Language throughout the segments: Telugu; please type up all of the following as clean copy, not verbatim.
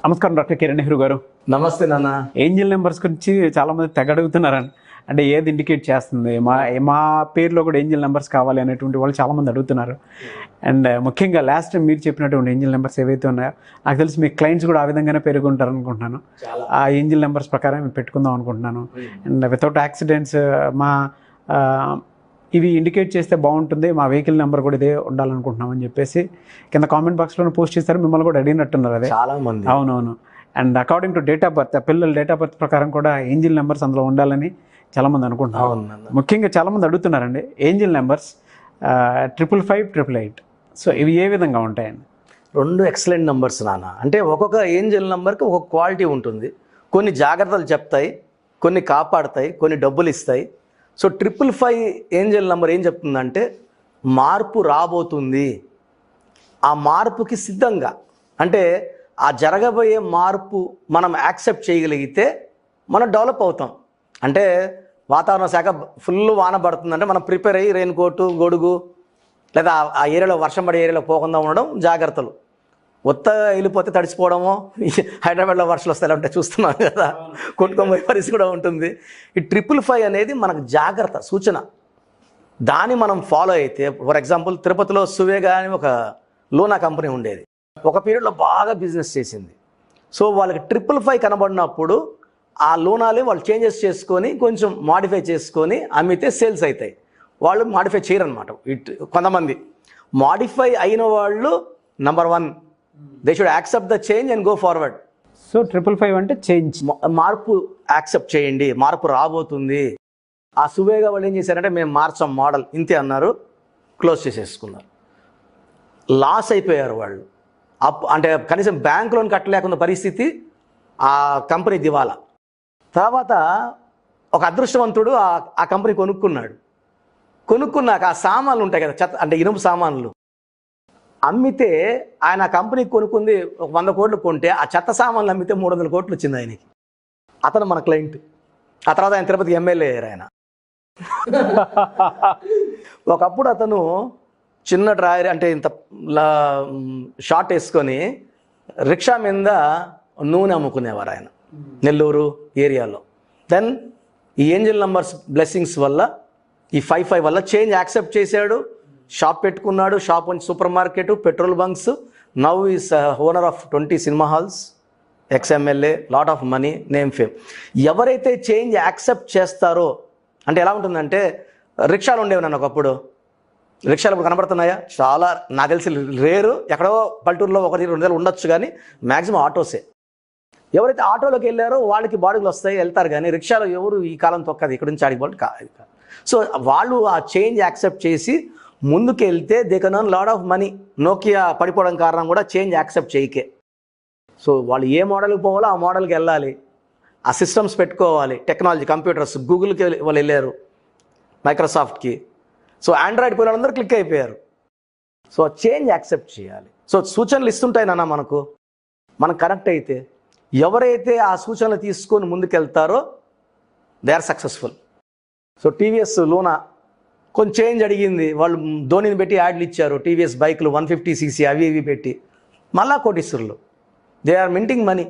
నమస్కారం డాక్టర్ కిరణ్ నెహ్రూ గారు. నమస్తే నాన్న. ఏంజిల్ నెంబర్స్ గురించి చాలామంది తెగ అడుగుతున్నారండి. అంటే ఏది ఇండికేట్ చేస్తుంది, మా పేరులో కూడా ఏంజిల్ నెంబర్స్ కావాలి అనేటువంటి వాళ్ళు చాలామంది అడుగుతున్నారు. అండ్ ముఖ్యంగా లాస్ట్ టైం మీరు చెప్పినటువంటి ఏంజిల్ నెంబర్స్ ఏవైతే ఉన్నాయో నాకు తెలిసి మీ క్లయింట్స్ కూడా ఆ విధంగానే పెరుగుంటారు అనుకుంటున్నాను. ఆ ఏంజిల్ నెంబర్స్ ప్రకారం మేము పెట్టుకుందాం అనుకుంటున్నాను. అండ్ వితౌట్ యాక్సిడెంట్స్ ఇవి ఇండికేట్ చేస్తే బాగుంటుంది, మా వెహికల్ నెంబర్ కూడా ఇదే ఉండాలనుకుంటున్నామని చెప్పేసి కింద కామెంట్ బాక్స్లో పోస్ట్ చేస్తారు. మిమ్మల్ని కూడా అడిగినట్టున్నారు అదే చాలా మంది. అవునవును. And according to date of birth, పిల్లల డేట్ ఆఫ్ బర్త్ ప్రకారం కూడా ఏంజిల్ నెంబర్స్ అందులో ఉండాలని చాలామంది అనుకుంటున్నారు. ముఖ్యంగా చాలామంది అడుగుతున్నారండి ఏంజిల్ నెంబర్స్ 555, 888. సో ఇవి ఏ విధంగా ఉంటాయండి? రెండు ఎక్సలెంట్ నెంబర్స్ నాన్న. అంటే ఒక్కొక్క ఏంజిల్ నెంబర్కి ఒక్కొక్క క్వాలిటీ ఉంటుంది. కొన్ని జాగ్రత్తలు చెప్తాయి, కొన్ని కాపాడతాయి, కొన్ని డబ్బులు ఇస్తాయి. సో 555 ఏంజిల్ నెంబర్ ఏం చెప్తుందంటే మార్పు రాబోతుంది, ఆ మార్పుకి సిద్ధంగా, అంటే ఆ జరగబోయే మార్పు మనం యాక్సెప్ట్ చేయగలిగితే మనం డెవలప్ అవుతాం. అంటే వాతావరణ శాఖ ఫుల్ వాన పడుతుందంటే మనం ప్రిపేర్ అయ్యి రెయిన్ కోటు, గొడుగు, లేదా ఆ ఏరియాలో వర్షం పడే ఏరియాలో పోకుండా ఉండడం జాగ్రత్తలు. వెళ్ళిపోతే తడిసిపోవడమో, హైదరాబాద్లో వర్షాలు వస్తాయి అంటే చూస్తున్నాం కదా, కొట్టుకోబోయే పరిస్థితి కూడా ఉంటుంది. ఈ 555 అనేది మనకు జాగ్రత్త సూచన. దాన్ని మనం ఫాలో అయితే, ఫర్ ఎగ్జాంపుల్ తిరుపతిలో సువేగా అని ఒక లోనా కంపెనీ ఉండేది. ఒక పీరియడ్లో బాగా బిజినెస్ చేసింది. సో వాళ్ళకి 555 కనబడినప్పుడు ఆ లోనాలే వాళ్ళు చేంజెస్ చేసుకొని కొంచెం మాడిఫై చేసుకొని అమ్మితే సేల్స్ అవుతాయి. వాళ్ళు మాడిఫై చేయరనమాట. కొంతమంది మాడిఫై అయిన వాళ్ళు number 1, they should accept the change and go forward. So 555 అంటే చేంజ్, మార్పు యాక్సెప్ట్ చేయండి, మార్పు రాబోతుంది. ఆ సువేగా వాళ్ళు ఏం చేశారంటే మేము మార్చాం మోడల్ ఇంతే అన్నారు, క్లోజ్ చేసేసుకున్నారు. లాస్ అయిపోయారు వాళ్ళు. అంటే కనీసం బ్యాంక్ లోన్ కట్టలేకున్న పరిస్థితి, ఆ కంపెనీ దివాలా. తర్వాత ఒక అదృష్టవంతుడు ఆ కంపెనీ కొనుక్కున్నాక ఆ సామాన్లు ఉంటాయి కదా, చెత్త అంటే ఇనుము సామాన్లు అమ్మితే, ఆయన ఆ కంపెనీ కొనుక్కుంది 100 కోట్లు కొంటే, ఆ చెత్త సామాన్లు అమ్మితే 300 కోట్లు వచ్చింది ఆయనకి. అతను మన క్లయింట్. ఆ తర్వాత ఆయన తిరుపతికి ఎమ్మెల్యే అయ్యారు ఆయన. ఒకప్పుడు అతను చిన్న డ్రాయర్ అంటే ఇంత షార్ట్ వేసుకొని రిక్షా మీద నూనె అమ్ముకునేవారు ఆయన నెల్లూరు ఏరియాలో. దెన్ ఈ ఏంజిల్ నంబర్స్ బ్లెస్సింగ్స్ వల్ల, ఈ 55 వల్ల చేంజ్ యాక్సెప్ట్ చేశాడు, షాప్ పెట్టుకున్నాడు. షాప్ నుంచి super market, petrol bunks. Now is owner of 20 cinema halls, ex-MLA, lot of money, name, fame. ఎవరైతే చేంజ్ యాక్సెప్ట్ చేస్తారో, అంటే ఎలా ఉంటుందంటే రిక్షాలు ఉండేవి నన్ను ఒకప్పుడు. రిక్షాలు ఇప్పుడు కనబడుతున్నాయా? చాలా, నాకు తెలిసి రేరు, ఎక్కడో పల్లెటూరులో 1-2 ఉండొచ్చు, కానీ మ్యాక్సిమం ఆటోసే. ఎవరైతే ఆటోలోకి వెళ్ళారో వాళ్ళకి బాడీలు వస్తాయి, వెళ్తారు, కానీ రిక్షాలో ఎవరు ఈ కాలం తొక్కదు, ఇక్కడ నుంచి ఆడికి బాడీ కాదు. సో వాళ్ళు ఆ చేంజ్ యాక్సెప్ట్ చేసి ముందుకు వెళ్తే they can earn lot of money. Nokia పడిపోవడం కారణం కూడా చేంజ్ యాక్సెప్ట్ చేయకే. సో వాళ్ళు ఏ మోడల్కి పోవాలో ఆ మోడల్కి వెళ్ళాలి, ఆ సిస్టమ్స్ పెట్టుకోవాలి. టెక్నాలజీ, కంప్యూటర్స్, గూగుల్కి వాళ్ళు వెళ్ళారు, మైక్రోసాఫ్ట్కి. సో ఆండ్రాయిడ్ పోయిన వాళ్ళందరూ క్లిక్ అయిపోయారు. సో చేంజ్ యాక్సెప్ట్ చేయాలి. సో సూచనలు ఇస్తుంటాయి నాన్న మనకు, మనం కనెక్ట్ అయితే. ఎవరైతే ఆ సూచనలు తీసుకొని ముందుకెళ్తారో they are successful. So TVS లోనా కొంచెం చేంజ్ అడిగింది, వాళ్ళు ధోనిని పెట్టి యాడ్లు ఇచ్చారు. టీవీఎస్ బైక్లు 150cc అవి ఇవి పెట్టి మళ్ళా కోటీశ్వరులు. They are minting money.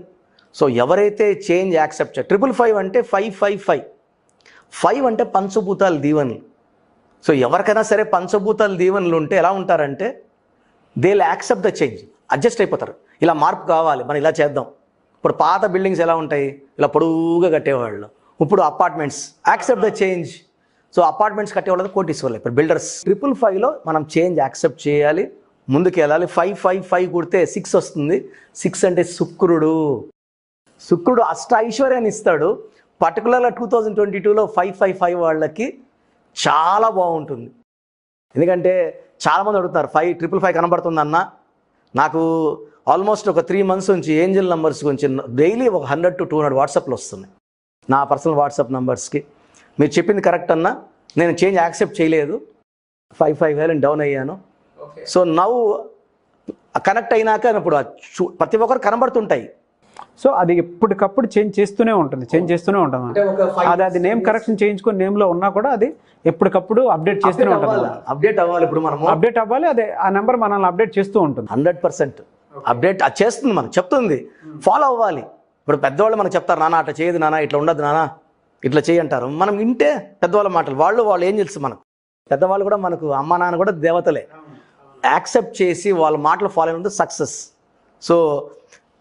So ఎవరైతే చేంజ్ యాక్సెప్ట్ 555 అంటే 555. 5 అంటే పంచభూతాల దీవెనలు. సో ఎవరికైనా సరే పంచభూతాల దీవెనలు ఉంటే ఎలా ఉంటారంటే they will accept the change, adjust అయిపోతారు. ఇలా మార్పు కావాలి, మనం ఇలా చేద్దాం. ఇప్పుడు పాత బిల్డింగ్స్ ఎలా ఉంటాయి, ఇలా పొడువుగా కట్టేవాళ్ళు. ఇప్పుడు apartments, accept the change. So apartments కట్టేవాళ్ళు కోటీశ్వర్లు. ఇప్పుడు బిల్డర్స్. 555లో మనం చేంజ్ యాక్సెప్ట్ చేయాలి, ముందుకు వెళ్ళాలి. 555 కుడితే 6 వస్తుంది. 6 అంటే శుక్రుడు. శుక్రుడు అష్ట ఐశ్వర్యాన్ని ఇస్తాడు. పర్టికులర్గా 2022లో 555 వాళ్ళకి చాలా బాగుంటుంది. ఎందుకంటే చాలామంది అడుగుతున్నారు 555 కనబడుతుందన్న. నాకు ఆల్మోస్ట్ ఒక 3 months నుంచి ఏంజిల్ నంబర్స్ గురించి డైలీ ఒక 100 to 200 వాట్సాప్లు వస్తున్నాయి నా పర్సనల్ వాట్సాప్ నంబర్స్కి. మీరు చెప్పింది కరెక్ట్ అన్న, నేను చేంజ్ యాక్సెప్ట్ చేయలేదు, 555 డౌన్ అయ్యాను. సో నౌ కనెక్ట్ అయినాక ఇప్పుడు ప్రతి ఒక్కరు కనబడుతుంటాయి. సో అది ఎప్పటికప్పుడు చేంజ్ చేస్తూనే ఉంటుంది. అది నేమ్ కరెక్షన్ చేయించుకొని నేమ్లో ఉన్నా కూడా అది ఎప్పటికప్పుడు అప్డేట్ చేస్తూనే ఉంటుంది. అప్డేట్ అవ్వాలి. ఇప్పుడు మనం అప్డేట్ అవ్వాలి, అదే ఆ నెంబర్ మనల్ని అప్డేట్ చేస్తూ ఉంటుంది. 100%. అప్డేట్ అది చేస్తుంది, మనకు చెప్తుంది, ఫాలో అవ్వాలి. ఇప్పుడు పెద్దవాళ్ళు మనకు చెప్తారు, నాన్న అట్లా చేయదు నాన్న, ఇట్లా ఉండదు నాన్న, ఇట్లా చేయి అంటారు. మనం వింటే పెద్దవాళ్ళ మాటలు, వాళ్ళు ఏం తెలుసు మనకు. పెద్దవాళ్ళు కూడా మనకు అమ్మ నాన్న కూడా దేవతలే. యాక్సెప్ట్ చేసి వాళ్ళ మాటలు ఫాలో అయినందుకు సక్సెస్. సో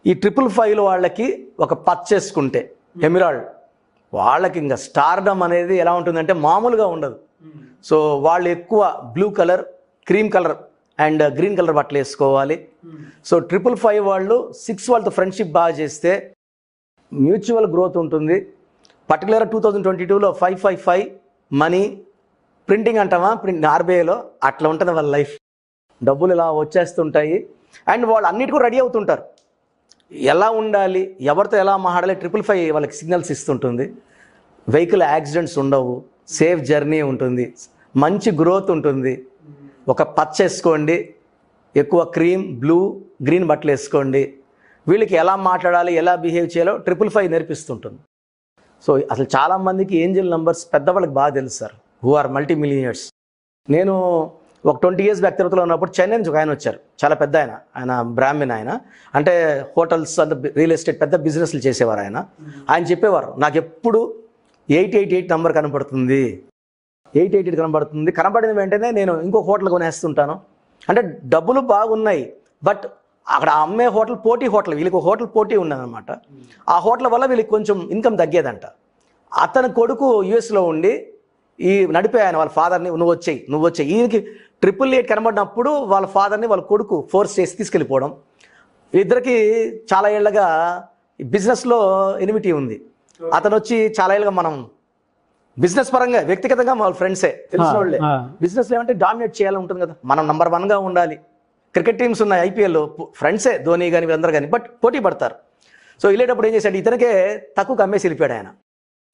ఈ 555 వాళ్ళకి ఒక చేసుకుంటే ఎమిరాల్డ్ వాళ్ళకి ఇంకా స్టార్డమ్ అనేది ఎలా ఉంటుందంటే మామూలుగా ఉండదు. సో వాళ్ళు ఎక్కువ blue colour, cream colour and green colour బట్టలు వేసుకోవాలి. సో 555 వాళ్ళు 6 వాళ్ళతో ఫ్రెండ్షిప్ బాగా చేస్తే మ్యూచువల్ గ్రోత్ ఉంటుంది. పర్టికులర్ 2022లో 555 మనీ ప్రింటింగ్ అంటామా, ఆర్బీఐలో అట్లా ఉంటుంది వాళ్ళ లైఫ్. డబ్బులు ఇలా వచ్చేస్తుంటాయి అండ్ వాళ్ళు అన్నిటి కూడా రెడీ అవుతుంటారు. ఎలా ఉండాలి, ఎవరితో ఎలా మాట్లాడాలి 555 వాళ్ళకి సిగ్నల్స్ ఇస్తుంటుంది. వెహికల్ యాక్సిడెంట్స్ ఉండవు, సేఫ్ జర్నీ ఉంటుంది, మంచి గ్రోత్ ఉంటుంది. ఒక వేసుకోండి, ఎక్కువ క్రీమ్, బ్లూ, గ్రీన్ బట్టలు వేసుకోండి. వీళ్ళకి ఎలా మాట్లాడాలి, ఎలా బిహేవ్ చేయాలో 555 నేర్పిస్తుంటుంది. సో అసలు చాలామందికి ఏంజల్ నంబర్స్ పెద్దవాళ్ళకి బాగా తెలుసు sir, who are multi millionaires. నేను ఒక 20 years బ్యాక్ తిరుపతిలో ఉన్నప్పుడు చెన్నై నుంచి ఒక ఆయన వచ్చారు, చాలా పెద్ద ఆయన బ్రాహ్మణ్ ఆయన, అంటే హోటల్స్ అంత రియల్ ఎస్టేట్ పెద్ద బిజినెస్లు చేసేవారు ఆయన చెప్పేవారు, నాకు ఎప్పుడు 888 నెంబర్ కనపడుతుంది, 888 కనపడుతుంది, కనపడిన వెంటనే నేను ఇంకో హోటల్ కొనేస్తుంటాను. అంటే డబ్బులు బాగున్నాయి, బట్ అక్కడ అమ్మే హోటల్ పోటీ హోటల్, వీళ్ళకి హోటల్ పోటీ ఉన్నదన్నమాట. ఆ హోటల్ వల్ల వీళ్ళకి కొంచెం ఇన్కమ్ తగ్గేదంట. అతని కొడుకు యూఎస్లో ఉండి ఈ నడిపే ఆయన వాళ్ళ ఫాదర్ని, నువ్వు వచ్చేయి ఈయనకి 888 కనబడినప్పుడు వాళ్ళ ఫాదర్ని వాళ్ళ కొడుకు ఫోర్స్ చేసి తీసుకెళ్ళిపోవడం. ఇద్దరికి చాలా ఏళ్ళగా బిజినెస్లో ఎనిమిటీ ఉంది. అతను వచ్చి చాలా ఏళ్ళగా మనం బిజినెస్ పరంగా వ్యక్తిగతంగా వాళ్ళ ఫ్రెండ్సే, తెలిసిన వాళ్ళే. బిజినెస్లో ఏమంటే డామినేట్ చేయాలని ఉంటుంది కదా, మనం నంబర్ 1గా ఉండాలి. క్రికెట్ టీమ్స్ ఉన్నాయి ఐపీఎల్లో, ఫ్రెండ్సే ధోని కానీ వీళ్ళందరూ కానీ, బట్ పోటీ పడతారు. సో వెళ్ళేటప్పుడు ఏం చేశాడు, ఇతనికే తక్కువ అమ్మేసి వెళ్ళిపోయాడు ఆయన.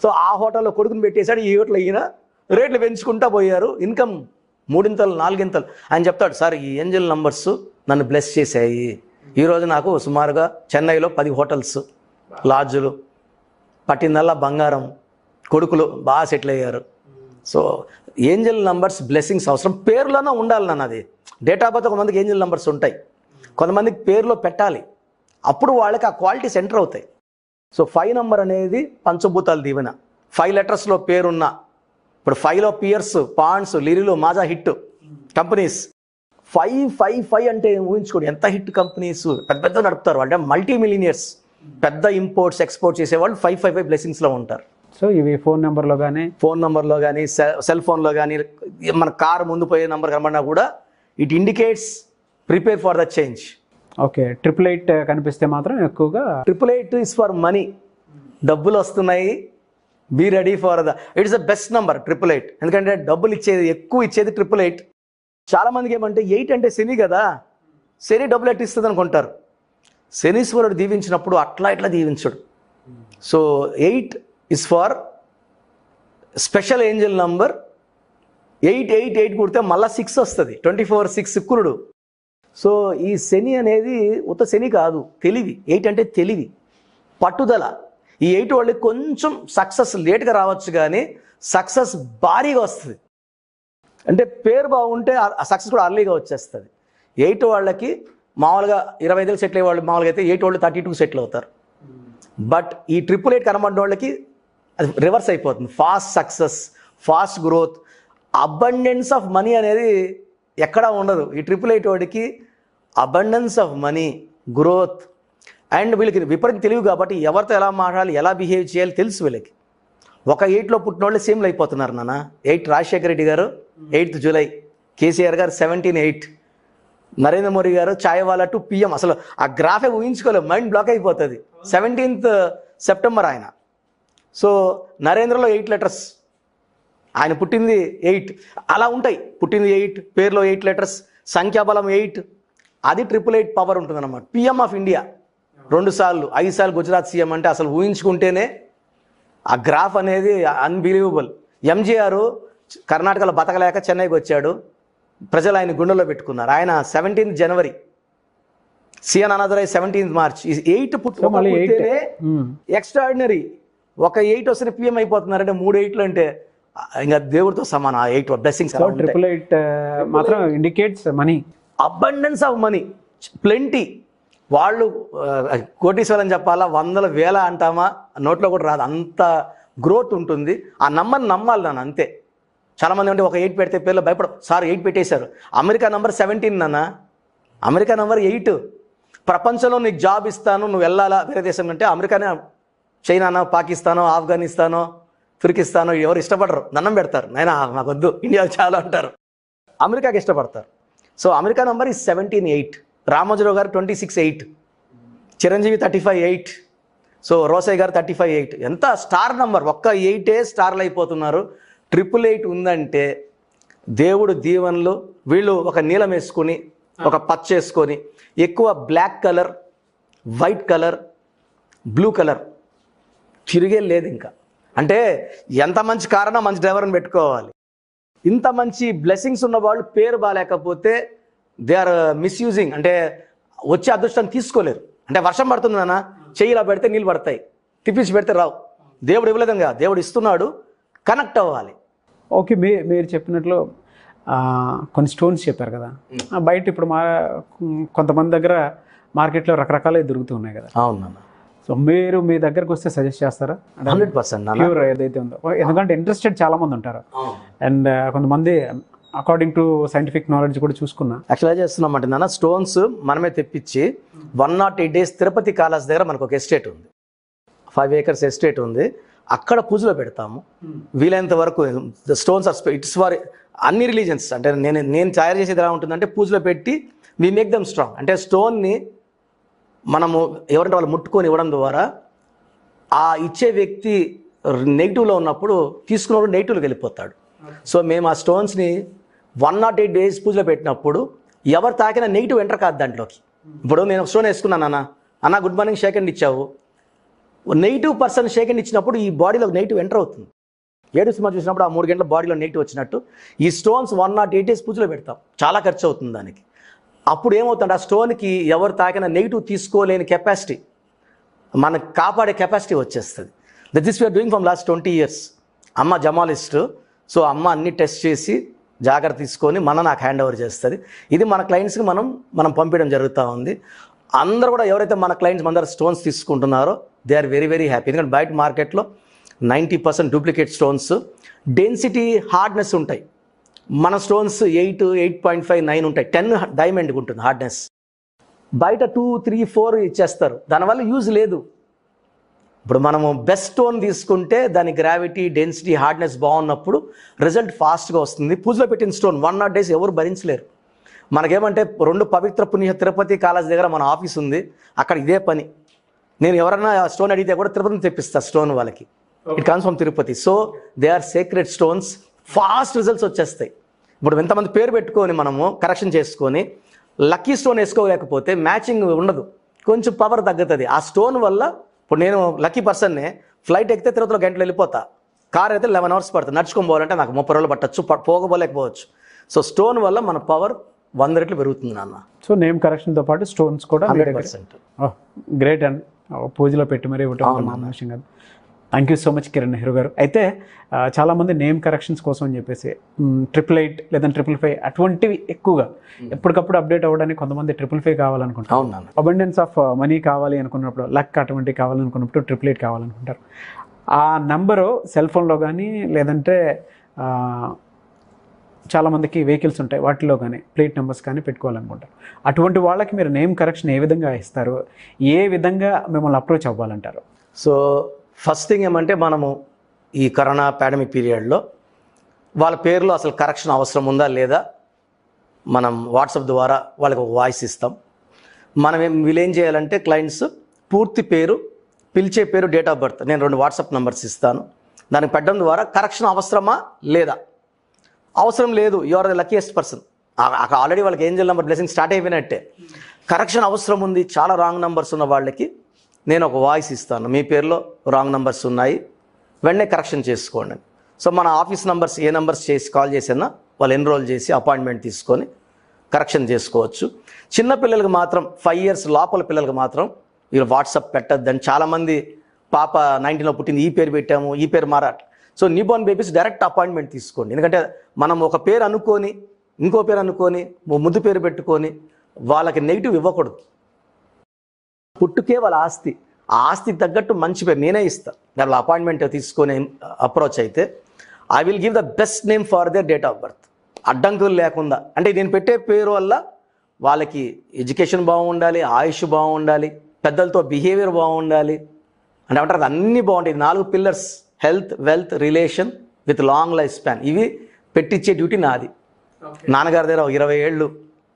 సో ఆ హోటల్లో కొడుకుని పెట్టేశాడు, ఈ హోటల్ ఈయన రేట్లు పెంచుకుంటా పోయారు, ఇన్కమ్ 3 ఇంతలు 4 ఇంతలు. ఆయన చెప్తాడు, సార్ ఈ ఏంజల్ నంబర్స్ నన్ను బ్లెస్ చేశాయి, ఈరోజు నాకు సుమారుగా చెన్నైలో 10 హోటల్స్, లాడ్జులు, పట్టిందల్లా బంగారం, కొడుకులు బాగా సెటిల్ అయ్యారు. సో ఏంజల్ నంబర్స్ బ్లెస్సింగ్స్ అవసరం, పేరులోనే ఉండాలి నన్ను. అది డేట్ ఆఫ్ బర్త్ కొంతమందికి ఏంజల్ నంబర్స్ ఉంటాయి, కొంతమందికి పేరులో పెట్టాలి, అప్పుడు వాళ్ళకి ఆ క్వాలిటీ సెంటర్ అవుతాయి. సో 5 నెంబర్ అనేది పంచభూతాల దీవెన. 5 లెటర్స్లో పేరున్న, ఇప్పుడు 5లో Pears, Pond's, Liril, Maaza hit companies. 555 అంటే ఊహించుకోండి ఎంత హిట్ కంపెనీస్, పెద్ద నడుపుతారు అంటే మల్టీ మిలియనియర్స్, పెద్ద ఇంపోర్ట్స్ ఎక్స్పోర్ట్ చేసేవాళ్ళు 555 బ్లెస్సింగ్స్లో ఉంటారు. సో ఇవి ఫోన్ నెంబర్లో కానీ సెల్ ఫోన్లో కానీ, మన కార్ ముందు పోయే నెంబర్ కనబడినా కూడా it indicates prepare for the change. Okay, 888 కనిపిస్తే మాత్రం ఎక్కువగా 888 ఇస్ ఫర్ మనీ, డబ్బులు వస్తున్నాయి, be ready for the, it's the best number 888. ఎందుకంటే డబ్బులు ఎక్కువ ఇచ్చేది 888. చాలా మందికి ఏమంటే 8 అంటే శని కదా, శని డబ్బులు ఎట్లా ఇస్తుంది అనుకుంటారు. శనీశ్వరుడు దీవించినప్పుడు అట్లా ఇట్లా దీవించడు. So 8 is for special angel number. 888 కుడితే మళ్ళీ 6 వస్తుంది, 24/6 శుక్రుడు. సో ఈ శని అనేది ఉత్త శని కాదు, తెలివి. 8 అంటే తెలివి, పట్టుదల. ఈ 8 వాళ్ళకి కొంచెం సక్సెస్ లేట్గా రావచ్చు, కానీ సక్సెస్ భారీగా వస్తుంది. అంటే పేరు బాగుంటే ఆ సక్సెస్ కూడా అర్లీగా వచ్చేస్తుంది. 8 వాళ్ళకి మామూలుగా 25 సెటిల్ అయ్యే వాళ్ళు మామూలుగా అయితే 8 వాళ్ళు 32 సెటిల్ అవుతారు. బట్ ఈ 888 కనబడిన వాళ్ళకి అది రివర్స్ అయిపోతుంది. Fast success, fast growth, abundance of money అనేది ఎక్కడా ఉండదు. ఈ 888 వాడికి abundance of money, growth. And వీళ్ళకి విపరీత తెలివి కాబట్టి ఎవరితో ఎలా మాట్లాడాలి, ఎలా బిహేవ్ చేయాలి తెలుసు వీళ్ళకి. ఒక 8లో పుట్టిన వాళ్ళు సేమ్లు అయిపోతున్నారు నాన్న. 8 రాజశేఖర రెడ్డి గారు 8th జూలై, కేసీఆర్ గారు 17/8, నరేంద్ర మోడీ గారు చాయ్వాలా టు PM. అసలు ఆ గ్రాఫే ఊహించుకోలేదు, మైండ్ బ్లాక్ అయిపోతుంది. 17th సెప్టెంబర్ ఆయన. సో నరేంద్రలో 8 లెటర్స్, ఆయన పుట్టింది 8. అలా ఉంటాయి, పుట్టింది 8, పేరులో 8 లెటర్స్, సంఖ్యాబలం 8. అది 888 పవర్ ఉంటుంది అన్నమాట. PM ఆఫ్ ఇండియా 2 సార్లు, 5 సార్లు గుజరాత్ సీఎం అంటే అసలు ఊహించుకుంటేనే ఆ గ్రాఫ్ అనేది అన్బిలీవబుల్. ఎంజీఆర్ కర్ణాటకలో బతకలేక చెన్నైకి వచ్చాడు, ప్రజలు ఆయన గుండెల్లో పెట్టుకున్నారు. ఆయన 17th జనవరి, సిఎన్ అనాథరై 17th మార్చ్. 8 పుట్టినే ఎక్స్ట్రాడినరీ. ఒక 8 వస్తే PM అయిపోతున్నారంటే 3 8లు అంటే ఇంకా దేవుడితో సమానం. ఆ 8 బ్లెస్సింగ్స్. 888 మాత్రం indicates money, abundance of money, plenty. వాళ్ళు కోటీశ్వరం చెప్పాలా, వందల వేల అంటామా, నోట్లో కూడా రాదు, అంత గ్రోత్ ఉంటుంది. ఆ నంబర్ని నమ్మాలి నాన్న, అంతే. చాలామంది అంటే ఒక 8 పెడితే పేర్లు భయపడ, సార్ 8 పెట్టేశారు. అమెరికా నంబర్ 17 నాన్న, అమెరికా నంబర్ 8. ప్రపంచంలో నీకు జాబ్ ఇస్తాను, నువ్వు వెళ్ళాలా వేరే దేశం అంటే అమెరికానే, చైనానో, పాకిస్తానో, ఆఫ్ఘనిస్తానో, తుర్కిస్తానో ఎవరు ఇష్టపడరు, దండం పెడతారు, నాయనా నాకు వద్దు, ఇండియా చాలా అంటారు. అమెరికాకి ఇష్టపడతారు. సో అమెరికా నంబర్ ఈ 17-8. రామోజీరావు గారు 26-8, చిరంజీవి 35-8, సో రోసయ్య గారు 35-8. ఎంత స్టార్ నంబర్, ఒక్క 8 స్టార్లు అయిపోతున్నారు. 888 ఉందంటే దేవుడు దీవెనలు. వీళ్ళు ఒక నీలం వేసుకొని, ఒక పచ్చ వేసుకొని, ఎక్కువ black colour, white colour, blue colour తిరిగే లేదు ఇంకా. అంటే ఎంత మంచి కారణం, మంచి డ్రైవర్ని పెట్టుకోవాలి. ఇంత మంచి బ్లెస్సింగ్స్ ఉన్న వాళ్ళు పేరు బాగాలేకపోతే దే ఆర్ మిస్యూజింగ్, అంటే వచ్చే అదృష్టాన్ని తీసుకోలేరు. అంటే వర్షం పడుతుంది నాన్న, చెయ్యిలా పెడితే నీళ్ళు పడతాయి, తిప్పించి పెడితే రావు. దేవుడు ఇవ్వలేదంగా, దేవుడు ఇస్తున్నాడు, కనెక్ట్ అవ్వాలి. ఓకే, మీరు చెప్పినట్లు కొన్ని స్టోన్స్ చెప్పారు కదా, బయట ఇప్పుడు కొంతమంది దగ్గర మార్కెట్లో రకరకాలే దొరుకుతూ ఉన్నాయి కదా. అవును నాన్న. సో మీరు మీ దగ్గరకు వస్తే సజెస్ట్ చేస్తారా? 100% ప్యూర్ ఏదైతే ఉందో, ఎందుకంటే ఇంట్రెస్టెడ్ చాలా మంది ఉంటారు. అండ్ కొంతమంది అకార్డింగ్ టు సైంటిఫిక్ నాలెడ్జ్ కూడా చూసుకున్నా యాక్చువల్గా చేస్తున్నామంటే నాన్న, స్టోన్స్ మనమే తెప్పించి 108 days తిరుపతి కాలాస్ దగ్గర మనకు ఒక ఎస్టేట్ ఉంది, 5 acres ఎస్టేట్ ఉంది. అక్కడ పూజలో పెడతాము. వీలైనంత వరకు స్టోన్స్ ఆర్ ఇట్స్ ఫర్ అన్ని రిలీజన్స్. అంటే నేను తయారు చేసేది ఎలా ఉంటుందంటే, పూజలో పెట్టి వి మేక్ దమ్ స్ట్రాంగ్. అంటే స్టోన్ని మనము ఎవరంటే వాళ్ళు ముట్టుకొని ఇవ్వడం ద్వారా ఆ ఇచ్చే వ్యక్తి నెగిటివ్లో ఉన్నప్పుడు తీసుకున్నప్పుడు నెగిటివ్లోకి వెళ్ళిపోతాడు. సో మేము ఆ స్టోన్స్ని 108 days పూజలో పెట్టినప్పుడు ఎవరు తాకినా నెగిటివ్ ఎంటర్ కాదు దాంట్లోకి. ఇప్పుడు నేను స్టోన్ వేసుకున్నాను అన్న గుడ్ మార్నింగ్ షేక్ హ్యాండ్ ఇచ్చావు, నెగిటివ్ పర్సన్ షేక్ హ్యాండ్ ఇచ్చినప్పుడు ఈ బాడీలో నెగిటివ్ ఎంటర్ అవుతుంది. 7 సినిమా చూసినప్పుడు ఆ 3 గంటల బాడీలో నెగిటివ్ వచ్చినట్టు ఈ స్టోన్స్ 108 days పూజలో పెడతాం. చాలా ఖర్చు అవుతుంది దానికి. అప్పుడు ఏమవుతుంది, ఆ స్టోన్కి ఎవరు తాకినా నెగిటివ్ తీసుకోలేని కెపాసిటీ, మనకు కాపాడే కెపాసిటీ వచ్చేస్తుంది. This we are doing from last 20 years. అమ్మ జమాలిస్ట్, సో అమ్మ అన్ని టెస్ట్ చేసి జాగ్రత్త తీసుకొని నాకు హ్యాండ్ ఓవర్ చేస్తుంది. ఇది మన క్లయింట్స్కి మనం పంపించడం జరుగుతూ ఉంది. అందరూ కూడా ఎవరైతే మన క్లయింట్స్ మన దగ్గర స్టోన్స్ తీసుకుంటున్నారో they are very very happy. ఎందుకంటే బయట మార్కెట్లో 90% డూప్లికేట్ స్టోన్స్, డెన్సిటీ, హార్డ్నెస్ ఉంటాయి. మన స్టోన్స్ 8, 8.5, 9 ఉంటాయి. 10 డైమండ్కి ఉంటుంది హార్డ్నెస్. బయట 2, 3, 4 ఇచ్చేస్తారు, దానివల్ల యూజ్ లేదు. ఇప్పుడు మనము బెస్ట్ స్టోన్ తీసుకుంటే దాని గ్రావిటీ, డెన్సిటీ, హార్డ్నెస్ బాగున్నప్పుడు రిజల్ట్ ఫాస్ట్గా వస్తుంది. పూజలో పెట్టిన స్టోన్ 108 days ఎవరు భరించలేరు. మనకేమంటే 2 పవిత్ర పుణ్య తిరుపతి కాలేజ్ దగ్గర మన ఆఫీస్ ఉంది, అక్కడ ఇదే పని. నేను ఎవరైనా స్టోన్ అడిగితే కూడా తిరుపతిని తెప్పిస్తా స్టోన్ వాళ్ళకి. It comes from Tirupati. So they are secret stones, fast results వచ్చేస్తాయి. ఇప్పుడు ఎంతమంది పేరు పెట్టుకొని మనము కరెక్షన్ చేసుకొని లక్కీ స్టోన్ వేసుకోలేకపోతే మ్యాచింగ్ ఉండదు, కొంచెం పవర్ తగ్గుతుంది. ఆ స్టోన్ వల్ల ఇప్పుడు నేను లక్కీ పర్సన్నే, ఫ్లైట్ ఎక్కితే తిరుపతిలో గంటలు వెళ్ళిపోతా, కార్ అయితే 11 hours పడుతుంది, నడుచుకొని పోవాలంటే నాకు 30 రోజులు పట్టచ్చు, పోకపోలేకపోవచ్చు. సో స్టోన్ వల్ల మన పవర్ 100 రెట్లు పెరుగుతుంది నాన్న. సో నేమ్ కరెక్షన్తో పాటు స్టోన్స్ కూడా 100%. గ్రేట్ అండి, పూజలో పెట్టి మరీ ఇవ్వటం విషయం కాదు. Thank you so much Kiran Nehru గారు. అయితే చాలామంది నేమ్ కరెక్షన్స్ కోసం అని చెప్పేసి 888 లేదా 555 అటువంటివి ఎక్కువగా ఎప్పటికప్పుడు అప్డేట్ అవ్వడానికి కొంతమంది 555 కావాలనుకుంటారు. అవునా, అబండెన్స్ ఆఫ్ మనీ కావాలి అనుకున్నప్పుడు, లక్ అటువంటివి కావాలనుకున్నప్పుడు 888 కావాలనుకుంటారు. ఆ నెంబరు సెల్ ఫోన్లో కానీ లేదంటే చాలామందికి వెహికల్స్ ఉంటాయి, వాటిలో కానీ ప్లేట్ నెంబర్స్ కానీ పెట్టుకోవాలనుకుంటారు. అటువంటి వాళ్ళకి మీరు నేమ్ కరెక్షన్ ఏ విధంగా ఇస్తారు, ఏ విధంగా మిమ్మల్ని అప్రోచ్ అవ్వాలంటారు? సో ఫస్ట్ థింగ్ ఏమంటే, మనము ఈ కరోనా పాండమిక్ పీరియడ్లో వాళ్ళ పేర్లో అసలు కరెక్షన్ అవసరం ఉందా లేదా మనం వాట్సాప్ ద్వారా వాళ్ళకి ఒక వాయిస్ ఇస్తాం. వీళ్ళేం చేయాలంటే క్లయింట్స్ పూర్తి పేరు, పిలిచే పేరు, డేట్ ఆఫ్ బర్త్, నేను 2 వాట్సాప్ నెంబర్స్ ఇస్తాను. దానికి పెట్టడం ద్వారా కరెక్షన్ అవసరమా లేదా, అవసరం లేదు, you are the luckiest person, already వాళ్ళకి ఏంజల్ నెంబర్ బ్లెస్సింగ్ స్టార్ట్ అయిపోయినట్టే. కరెక్షన్ అవసరం ఉంది, చాలా రాంగ్ నెంబర్స్ ఉన్న వాళ్ళకి నేను ఒక వాయిస్ ఇస్తాను, మీ పేరులో రాంగ్ నెంబర్స్ ఉన్నాయి, వెంటనే కరెక్షన్ చేసుకోండి. సో మన ఆఫీస్ నెంబర్స్ ఏ నెంబర్స్ చేసి కాల్ చేసినా వాళ్ళు ఎన్రోల్ చేసి అపాయింట్మెంట్ తీసుకొని కరెక్షన్ చేసుకోవచ్చు. చిన్నపిల్లలకి మాత్రం 5 years లోపల పిల్లలకి మాత్రం మీరు వాట్సాప్ పెట్టద్దని చాలామంది, పాప 19లో పుట్టింది, ఈ పేరు పెట్టాము, ఈ పేరు so newborn babies direct appointment తీసుకోండి. ఎందుకంటే మనం ఒక పేరు అనుకొని ఇంకో పేరు అనుకొని ముద్దు పేరు పెట్టుకొని వాళ్ళకి నెగిటివ్ ఇవ్వకూడదు. పుట్టుకే వాళ్ళ ఆస్తి. ఆ ఆస్తికి తగ్గట్టు మంచి పేరు నేనే ఇస్తాను. వాళ్ళ అపాయింట్మెంట్ తీసుకొని అప్రోచ్ అయితే I will give the best name for their date of birth, అడ్డంకులు లేకుండా. అంటే నేను పెట్టే పేరు వల్ల వాళ్ళకి ఎడ్యుకేషన్ బాగుండాలి, ఆయుష్ బాగుండాలి, పెద్దలతో బిహేవియర్ బాగుండాలి, అంటే అంటారు అన్నీ బాగుంటాయి. 4 pillars: health, wealth, relation with long life span. ఇవి పెట్టించే డ్యూటీ నాది. నాన్నగారి దగ్గర 20 ఏళ్ళు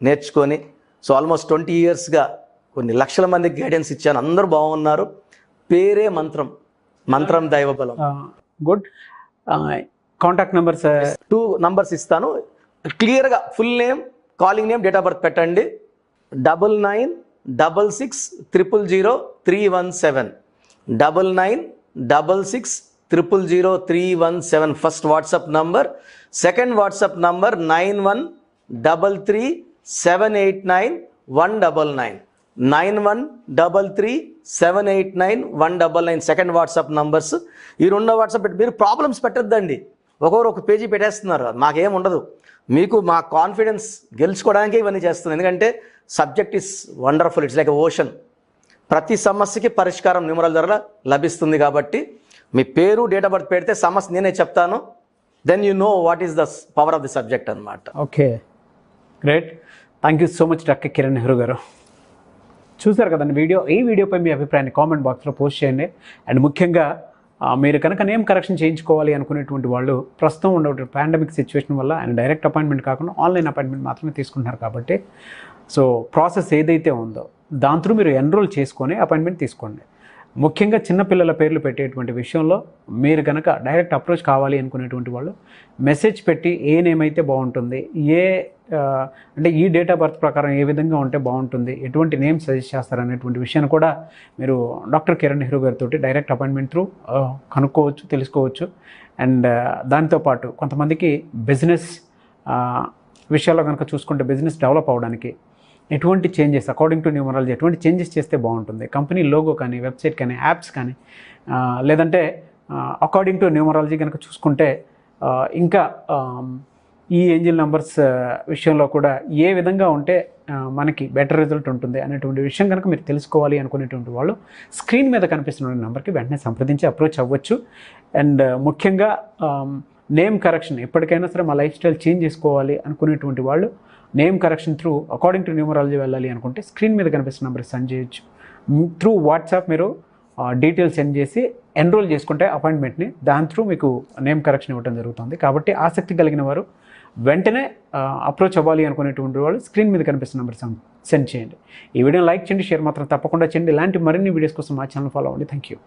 నేర్చుకొని, సో ఆల్మోస్ట్ 20 ఇయర్స్గా కొన్ని లక్షల మందికి గైడెన్స్ ఇచ్చాను. అందరూ బాగున్నారు. పేరే మంత్రం, మంత్రం దైవబలం. గుడ్. కాంటాక్ట్ నెంబర్స్ 2 నంబర్స్ ఇస్తాను. క్లియర్గా full name, calling name, date of birth పెట్టండి. 9966000317, 9966000317 first WhatsApp number. Second WhatsApp number 9133789199, 9133789199 second WhatsApp numbers. ఈ 2వ వాట్సాప్ పెట్టి మీరు ప్రాబ్లమ్స్ పెట్టద్దండి. ఒక్కొక్కరు ఒక పేజీ పెట్టేస్తున్నారు, మాకేం ఉండదు. మీకు మా కాన్ఫిడెన్స్ గెలుచుకోవడానికే ఇవన్నీ చేస్తుంది. ఎందుకంటే subject is wonderful, it's like ocean. ప్రతి సమస్యకి పరిష్కారం న్యూమరాలజీ ద్వారా లభిస్తుంది. కాబట్టి మీ పేరు, డేట్ ఆఫ్ బర్త్ పెడితే సమస్య నేనే చెప్తాను. Then you know what is the power of the subject అనమాట. Okay, great. Thank you so much doctor Kiran Nehru గారు. చూసారు కదండి వీడియో. ఈ వీడియోపై మీ అభిప్రాయాన్ని కామెంట్ బాక్స్లో పోస్ట్ చేయండి. అండ్ ముఖ్యంగా మీరు కనుక నేమ్ కరెక్షన్ చేయించుకోవాలి అనుకునేటువంటి వాళ్ళు ప్రస్తుతం ఉండే పాండమిక్ సిచ్యువేషన్ వల్ల ఆయన డైరెక్ట్ అపాయింట్మెంట్ కాకుండా ఆన్లైన్ అపాయింట్మెంట్ మాత్రమే తీసుకుంటున్నారు. కాబట్టి సో ప్రాసెస్ ఏదైతే ఉందో దాంతో మీరు ఎన్రోల్ చేసుకొని అపాయింట్మెంట్ తీసుకోండి. ముఖ్యంగా చిన్నపిల్లల పేర్లు పెట్టేటువంటి విషయంలో మీరు కనుక డైరెక్ట్ అప్రోచ్ కావాలి అనుకునేటువంటి వాళ్ళు మెసేజ్ పెట్టి ఏ నేమ్ అయితే బాగుంటుంది, అంటే ఈ డేట్ ఆఫ్ బర్త్ ప్రకారం ఏ విధంగా ఉంటే బాగుంటుంది, ఎటువంటి నేమ్ సజెస్ట్ చేస్తారనేటువంటి విషయాన్ని కూడా మీరు డాక్టర్ కిరణ్ నెహ్రూ గారితో డైరెక్ట్ అపాయింట్మెంట్ త్రూ కనుక్కోవచ్చు, తెలుసుకోవచ్చు. అండ్ దాంతోపాటు కొంతమందికి బిజినెస్ విషయాల్లో కనుక చూసుకుంటే బిజినెస్ డెవలప్ అవ్వడానికి ఎటువంటి చేంజెస్ అకార్డింగ్ టు న్యూమరాలజీ ఎటువంటి చేంజెస్ చేస్తే బాగుంటుంది, కంపెనీ లోగో కానీ, వెబ్సైట్ కానీ, యాప్స్ కానీ, లేదంటే అకార్డింగ్ టు న్యూమరాలజీ కనుక చూసుకుంటే ఇంకా ఈ ఏంజిల్ నెంబర్స్ విషయంలో కూడా ఏ విధంగా ఉంటే మనకి బెటర్ రిజల్ట్ ఉంటుంది అనేటువంటి విషయం కనుక మీరు తెలుసుకోవాలి అనుకునేటువంటి వాళ్ళు స్క్రీన్ మీద కనిపిస్తున్న నెంబర్కి వెంటనే సంప్రదించి అప్రోచ్ అవ్వచ్చు. అండ్ ముఖ్యంగా నేమ్ కరెక్షన్ ఎప్పటికైనా సరే మా లైఫ్ స్టైల్ చేంజ్ చేసుకోవాలి అనుకునేటువంటి వాళ్ళు name correction through according to numerology వెళ్ళాలి అనుకుంటే స్క్రీన్ మీద కనిపిస్తున్న నెంబర్కి సెండ్ చేయొచ్చు. త్రూ వాట్సాప్ మీరు డీటెయిల్స్ సెండ్ చేసి ఎన్రోల్ చేసుకుంటే అపాయింట్మెంట్ని దాని త్రూ మీకు నేమ్ కరెక్షన్ ఇవ్వడం జరుగుతుంది. కాబట్టి ఆసక్తి కలిగిన వారు వెంటనే అప్రోచ్ అవ్వాలి అనుకునేటువంటి వాళ్ళు స్క్రీన్ మీద కనిపిస్తున్న నెంబర్ సెండ్ చేయండి. ఈ వీడియోని లైక్ చేయండి, షేర్ మాత్రం తప్పకుండా చేయండి. ఇలాంటి మరిన్ని వీడియోస్ కోసం మా ఛానల్ ఫాలో అవ్వండి. Thank you.